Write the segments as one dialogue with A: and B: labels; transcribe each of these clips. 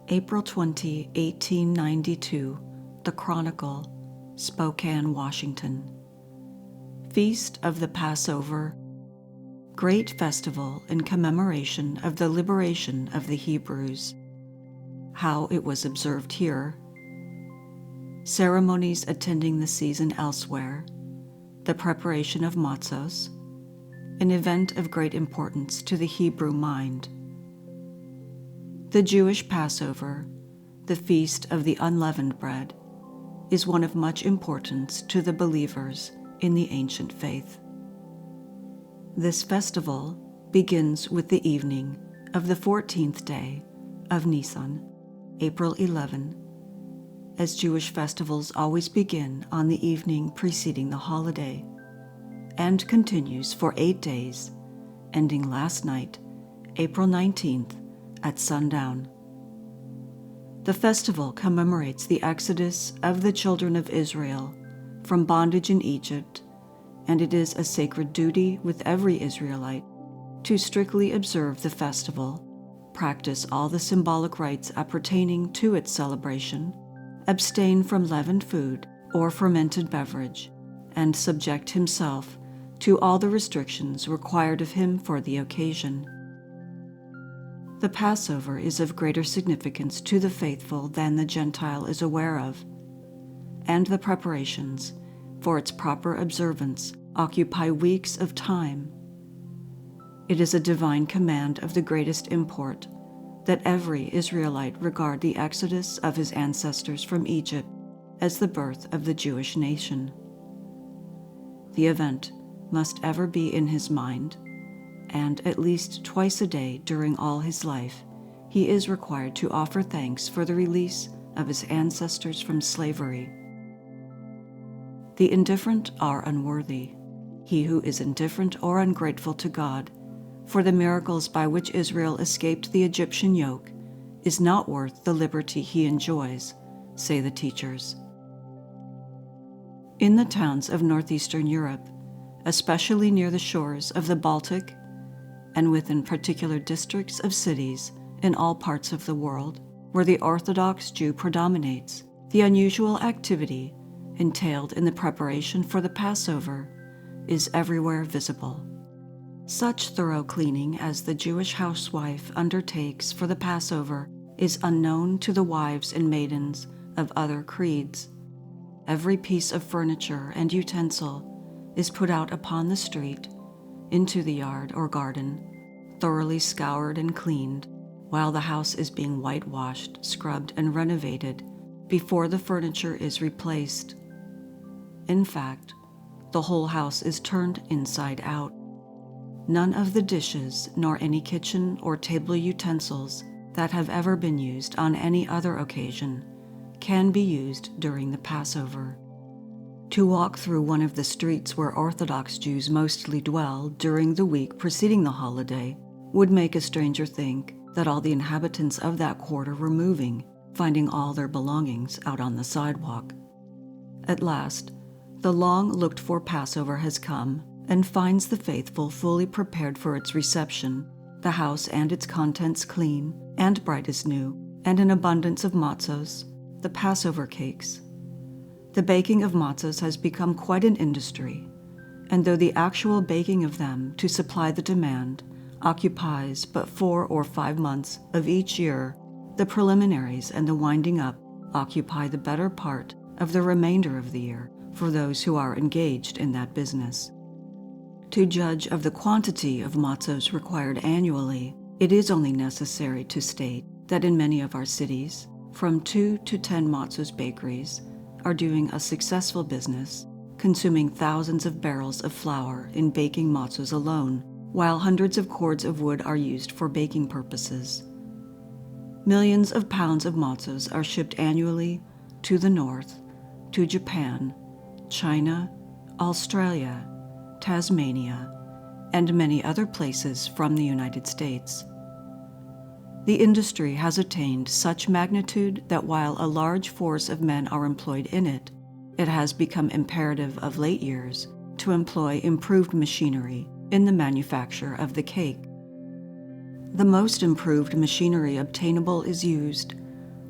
A: April 20, 1892, The Chronicle, Spokane, Washington. Feast of the Passover, great festival in commemoration of the liberation of the Hebrews. How it was observed here. Ceremonies attending the season elsewhere. The preparation of matzos, an event of great importance to the Hebrew mind. The Jewish Passover, the feast of the unleavened bread, is one of much importance to the believers in the ancient faith. This festival begins with the evening of the 14th day of Nisan, April 11, as Jewish festivals always begin on the evening preceding the holiday, and continues for 8 days, ending last night, April 19th, at sundown. The festival commemorates the exodus of the children of Israel from bondage in Egypt, and it is a sacred duty with every Israelite to strictly observe the festival, practice all the symbolic rites appertaining to its celebration, abstain from leavened food or fermented beverage, and subject himself to all the restrictions required of him for the occasion. The Passover is of greater significance to the faithful than the Gentile is aware of, and the preparations for its proper observance occupy weeks of time. It is a divine command of the greatest import that every Israelite regard the exodus of his ancestors from Egypt as the birth of the Jewish nation. The event must ever be in his mind, and at least twice a day during all his life, he is required to offer thanks for the release of his ancestors from slavery. The indifferent are unworthy. He who is indifferent or ungrateful to God for the miracles by which Israel escaped the Egyptian yoke is not worth the liberty he enjoys, say the teachers. In the towns of northeastern Europe, especially near the shores of the Baltic, and within particular districts of cities in all parts of the world where the Orthodox Jew predominates, the unusual activity entailed in the preparation for the Passover is everywhere visible. Such thorough cleaning as the Jewish housewife undertakes for the Passover is unknown to the wives and maidens of other creeds. Every piece of furniture and utensil is put out upon the street, into the yard or garden, thoroughly scoured and cleaned, while the house is being whitewashed, scrubbed, and renovated before the furniture is replaced. In fact, the whole house is turned inside out. None of the dishes nor any kitchen or table utensils that have ever been used on any other occasion can be used during the Passover. To walk through one of the streets where Orthodox Jews mostly dwell during the week preceding the holiday would make a stranger think that all the inhabitants of that quarter were moving, finding all their belongings out on the sidewalk. At last, the long-looked-for Passover has come and finds the faithful fully prepared for its reception, the house and its contents clean and bright as new, and an abundance of matzos, the Passover cakes. The baking of matzos has become quite an industry, and though the actual baking of them to supply the demand occupies but 4 or 5 months of each year, the preliminaries and the winding up occupy the better part of the remainder of the year for those who are engaged in that business. To judge of the quantity of matzos required annually, it is only necessary to state that in many of our cities, from 2 to 10 matzos bakeries are doing a successful business, consuming thousands of barrels of flour in baking matzos alone, while hundreds of cords of wood are used for baking purposes. Millions of pounds of matzos are shipped annually to the north, to Japan, China, Australia, Tasmania, and many other places from the United States. The industry has attained such magnitude that while a large force of men are employed in it, it has become imperative of late years to employ improved machinery in the manufacture of the cake. The most improved machinery obtainable is used,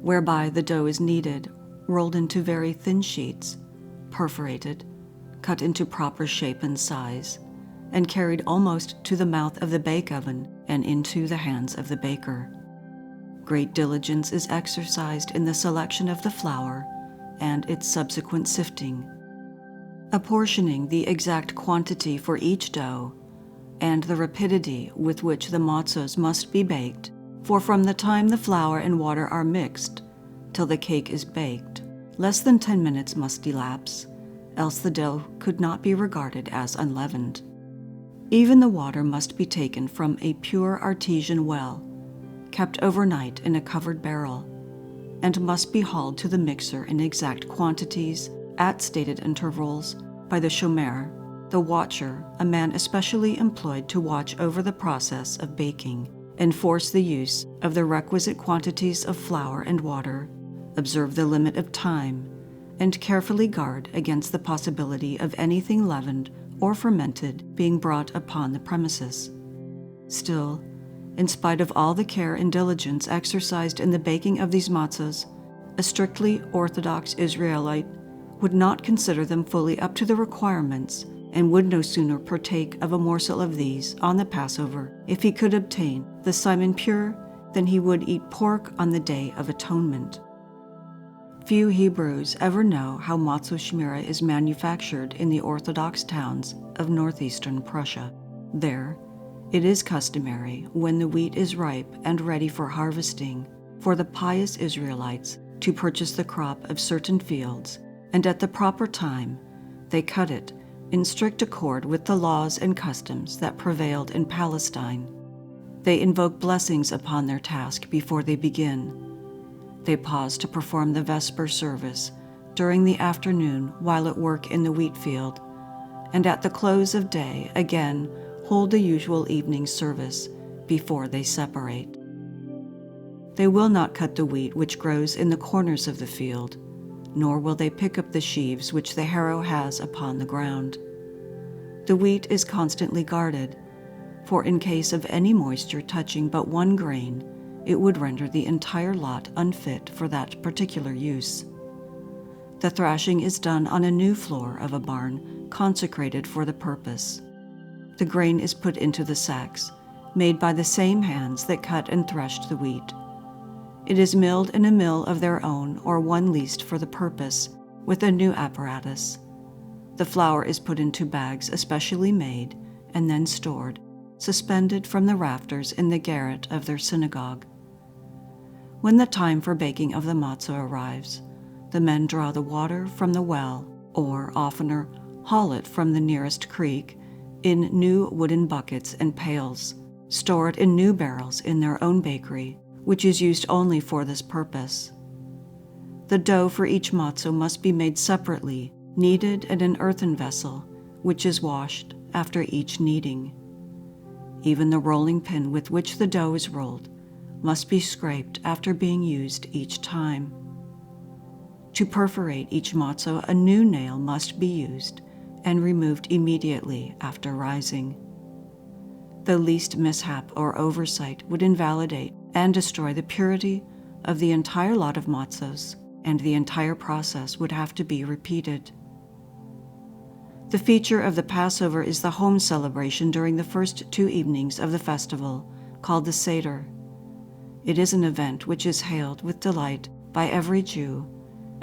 A: whereby the dough is kneaded, rolled into very thin sheets, perforated, cut into proper shape and size, and carried almost to the mouth of the bake oven and into the hands of the baker. Great diligence is exercised in the selection of the flour and its subsequent sifting, apportioning the exact quantity for each dough, and the rapidity with which the matzos must be baked, for from the time the flour and water are mixed till the cake is baked, less than 10 minutes must elapse, else the dough could not be regarded as unleavened. Even the water must be taken from a pure artesian well, kept overnight in a covered barrel, and must be hauled to the mixer in exact quantities at stated intervals by the shomer, the watcher, a man especially employed to watch over the process of baking, enforce the use of the requisite quantities of flour and water, observe the limit of time, and carefully guard against the possibility of anything leavened or fermented being brought upon the premises. Still, in spite of all the care and diligence exercised in the baking of these matzahs, a strictly Orthodox Israelite would not consider them fully up to the requirements and would no sooner partake of a morsel of these on the Passover if he could obtain the simon pure than he would eat pork on the Day of Atonement. Few Hebrews ever know how matzo shmira is manufactured in the Orthodox towns of northeastern Prussia. There, it is customary, when the wheat is ripe and ready for harvesting, for the pious Israelites to purchase the crop of certain fields, and at the proper time they cut it in strict accord with the laws and customs that prevailed in Palestine. They invoke blessings upon their task before they begin. They pause to perform the Vesper service during the afternoon while at work in the wheat field, and at the close of day again hold the usual evening service before they separate. They will not cut the wheat which grows in the corners of the field, nor will they pick up the sheaves which the harrow has upon the ground. The wheat is constantly guarded, for in case of any moisture touching but one grain, it would render the entire lot unfit for that particular use. The thrashing is done on a new floor of a barn consecrated for the purpose. The grain is put into the sacks, made by the same hands that cut and threshed the wheat. It is milled in a mill of their own or one leased for the purpose, with a new apparatus. The flour is put into bags especially made and then stored, suspended from the rafters in the garret of their synagogue. When the time for baking of the matzah arrives, the men draw the water from the well, or oftener haul it from the nearest creek, in new wooden buckets and pails, store it in new barrels in their own bakery, which is used only for this purpose. The dough for each matzo must be made separately, kneaded in an earthen vessel, which is washed after each kneading. Even the rolling pin with which the dough is rolled must be scraped after being used each time. To perforate each matzo, a new nail must be used and removed immediately after rising. The least mishap or oversight would invalidate and destroy the purity of the entire lot of matzos, and the entire process would have to be repeated. The feature of the Passover is the home celebration during the first 2 evenings of the festival, called the Seder. It is an event which is hailed with delight by every Jew,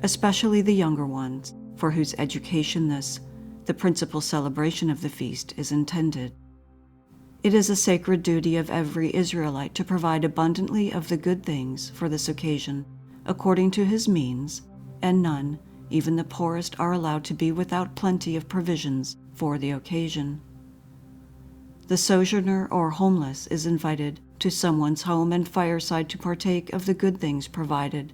A: especially the younger ones, for whose education this, the principal celebration of the feast, is intended. It is a sacred duty of every Israelite to provide abundantly of the good things for this occasion, according to his means, and none, even the poorest, are allowed to be without plenty of provisions for the occasion. The sojourner or homeless is invited to someone's home and fireside to partake of the good things provided.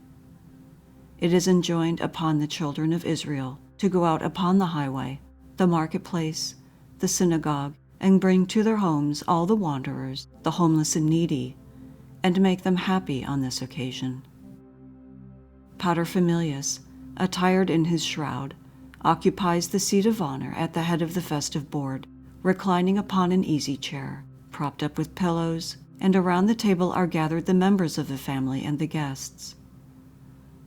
A: It is enjoined upon the children of Israel to go out upon the highway, the marketplace, the synagogue, and bring to their homes all the wanderers, the homeless and needy, and make them happy on this occasion. Paterfamilias, attired in his shroud, occupies the seat of honor at the head of the festive board, reclining upon an easy chair, propped up with pillows, and around the table are gathered the members of the family and the guests.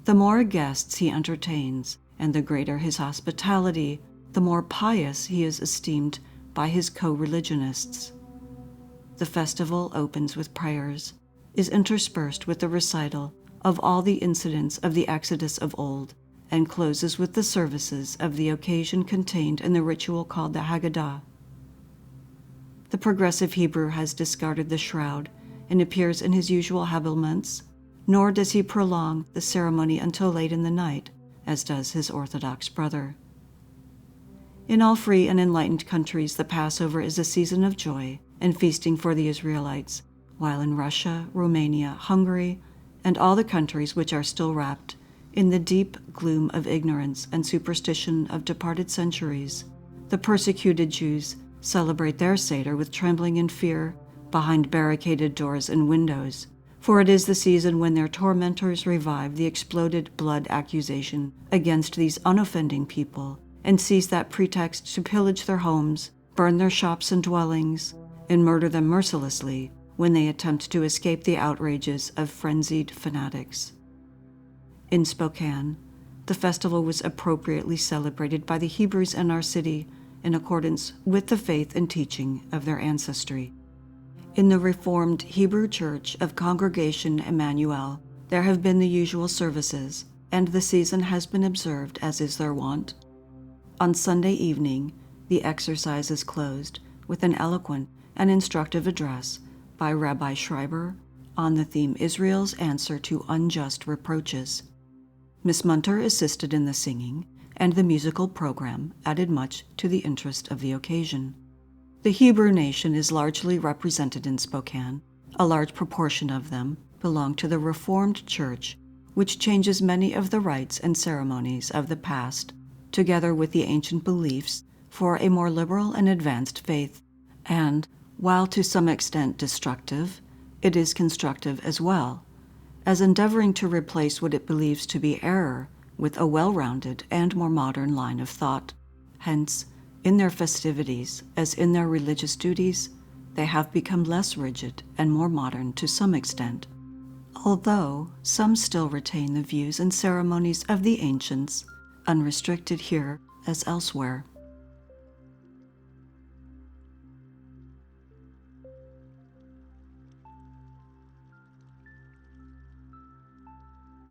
A: The more guests he entertains, and the greater his hospitality, the more pious he is esteemed by his co-religionists. The festival opens with prayers, is interspersed with the recital of all the incidents of the Exodus of old, and closes with the services of the occasion contained in the ritual called the Haggadah. The progressive Hebrew has discarded the shroud and appears in his usual habiliments, nor does he prolong the ceremony until late in the night, as does his Orthodox brother. In all free and enlightened countries, the Passover is a season of joy and feasting for the Israelites, while in Russia, Romania, Hungary, and all the countries which are still wrapped in the deep gloom of ignorance and superstition of departed centuries, the persecuted Jews celebrate their Seder with trembling and fear behind barricaded doors and windows, for it is the season when their tormentors revive the exploded blood accusation against these unoffending people and seize that pretext to pillage their homes, burn their shops and dwellings, and murder them mercilessly when they attempt to escape the outrages of frenzied fanatics. In Spokane, the festival was appropriately celebrated by the Hebrews in our city in accordance with the faith and teaching of their ancestry. In the Reformed Hebrew Church of Congregation Emmanuel, there have been the usual services, and the season has been observed as is their wont. On Sunday evening, the exercise is closed with an eloquent and instructive address by Rabbi Schreiber on the theme Israel's Answer to Unjust Reproaches. Miss Munter assisted in the singing, and the musical program added much to the interest of the occasion. The Hebrew nation is largely represented in Spokane. A large proportion of them belong to the Reformed Church, which changes many of the rites and ceremonies of the past, together with the ancient beliefs, for a more liberal and advanced faith. And, while to some extent destructive, it is constructive as well, as endeavoring to replace what it believes to be error with a well-rounded and more modern line of thought. Hence, in their festivities, as in their religious duties, they have become less rigid and more modern to some extent, although some still retain the views and ceremonies of the ancients, unrestricted here as elsewhere.